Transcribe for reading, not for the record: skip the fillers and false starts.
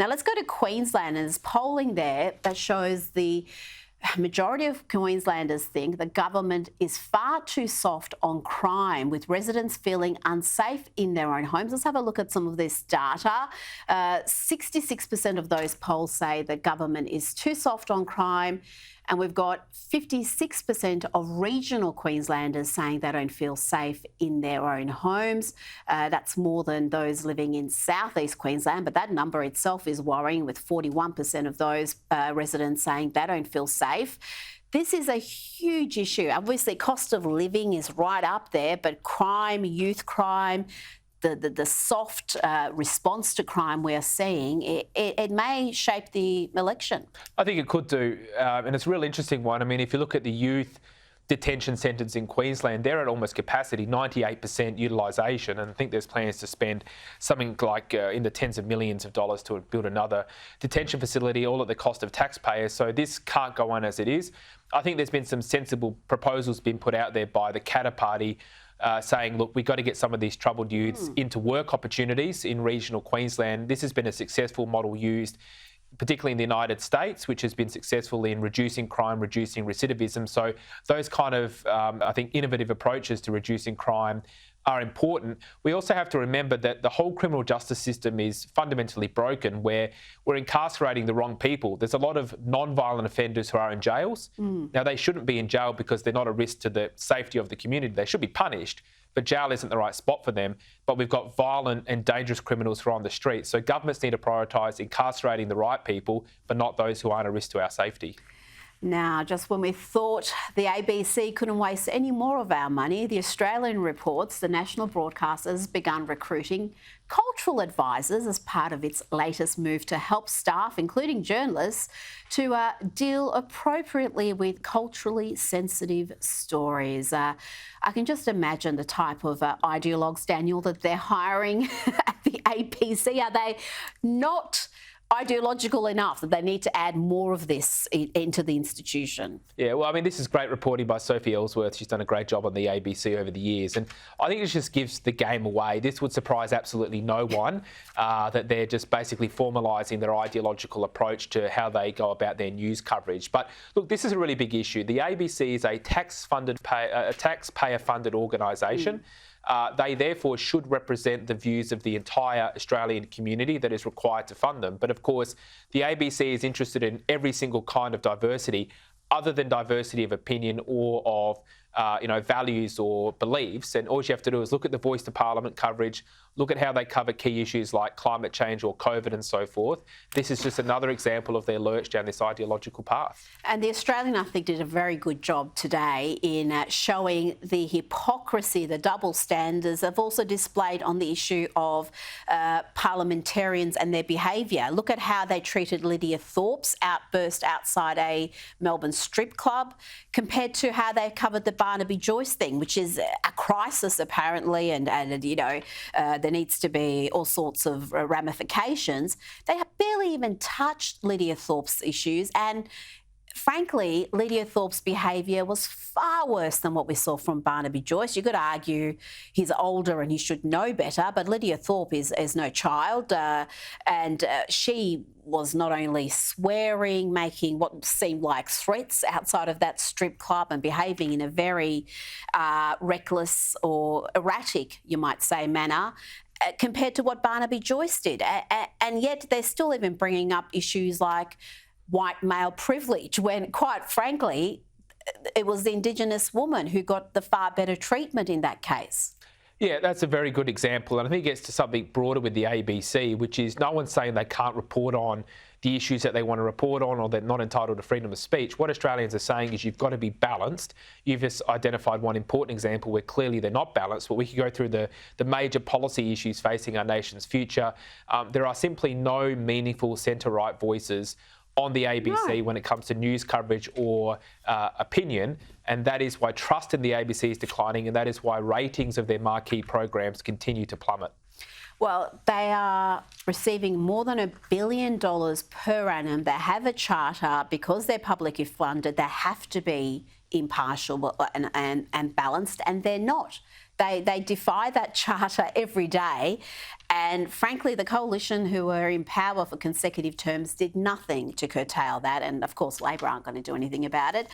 Now let's go to Queensland. There's polling there that shows the majority of Queenslanders think the government is far too soft on crime, with residents feeling unsafe in their own homes. Let's have a look at some of this data. 66% of those polls say the government is too soft on crime, and we've got 56% of regional Queenslanders saying they don't feel safe in their own homes. That's more than those living in southeast Queensland, but that number itself is worrying, with 41% of those residents saying they don't feel safe. This is a huge issue. Obviously, cost of living is right up there, but crime, youth crime, the soft response to crime we're seeing, it may shape the election. I think it could do, and it's a real interesting one. I mean, if you look at the youth detention centres in Queensland, they're at almost capacity, 98% utilisation, and I think there's plans to spend something like in the tens of millions of dollars to build another detention facility, all at the cost of taxpayers. So this can't go on as it is. I think there's been some sensible proposals been put out there by the Katter Party, saying, look, we've got to get some of these troubled youths into work opportunities in regional Queensland. This has been a successful model used, particularly in the United States, which has been successful in reducing crime, reducing recidivism. So those kind of, I think, innovative approaches to reducing crime are important. We also have to remember that the whole criminal justice system is fundamentally broken, where we're incarcerating the wrong people. There's a lot of non-violent offenders who are in jails. Now, they shouldn't be in jail because they're not a risk to the safety of the community. They should be punished, but jail isn't the right spot for them. But we've got violent and dangerous criminals who are on the street. So governments need to prioritise incarcerating the right people, but not those who aren't a risk to our safety. Now, just when we thought the ABC couldn't waste any more of our money, the Australian reports the national broadcaster has begun recruiting cultural advisors as part of its latest move to help staff, including journalists, to deal appropriately with culturally sensitive stories. I can just imagine the type of ideologues, Daniel, that they're hiring at the ABC. Are they not ideological enough that they need to add more of this into the institution? Yeah, well, I mean, this is great reporting by Sophie Ellsworth. She's done a great job on the ABC over the years. And I think it just gives the game away. This would surprise absolutely no one, that they're just basically formalising their ideological approach to how they go about their news coverage. But look, this is a really big issue. The ABC is a taxpayer-funded organisation. They therefore should represent the views of the entire Australian community that is required to fund them. But of course, the ABC is interested in every single kind of diversity, other than diversity of opinion or of values or beliefs. And all you have to do is look at the Voice to Parliament coverage, look at how they cover key issues like climate change or COVID and so forth. This is just another example of their lurch down this ideological path. And the Australian, I think, did a very good job today in showing the hypocrisy, the double standards they've also displayed on the issue of parliamentarians and their behaviour. Look at how they treated Lydia Thorpe's outburst outside a Melbourne strip club compared to how they covered the Barnaby Joyce thing, which is a crisis apparently, and there needs to be all sorts of ramifications. They have barely even touched Lydia Thorpe's issues, and frankly, Lydia Thorpe's behaviour was far worse than what we saw from Barnaby Joyce. You could argue he's older and he should know better, but Lydia Thorpe is no child, and she was not only swearing, making what seemed like threats outside of that strip club and behaving in a very reckless or erratic, you might say, manner, compared to what Barnaby Joyce did. And yet they're still even bringing up issues like white male privilege, when, quite frankly, it was the Indigenous woman who got the far better treatment in that case. Yeah, that's a very good example. And I think it gets to something broader with the ABC, which is no one's saying they can't report on the issues that they want to report on or they're not entitled to freedom of speech. What Australians are saying is you've got to be balanced. You've just identified one important example where clearly they're not balanced, but we could go through the major policy issues facing our nation's future. There are simply no meaningful centre-right voices on the ABC when it comes to news coverage or opinion, and that is why trust in the ABC is declining, and that is why ratings of their marquee programs continue to plummet. Well, they are receiving more than $1 billion per annum. They have a charter. Because they're publicly funded, they have to be impartial and balanced, and they're not. They defy that charter every day. And frankly, the coalition who were in power for consecutive terms did nothing to curtail that. And of course, Labor aren't going to do anything about it.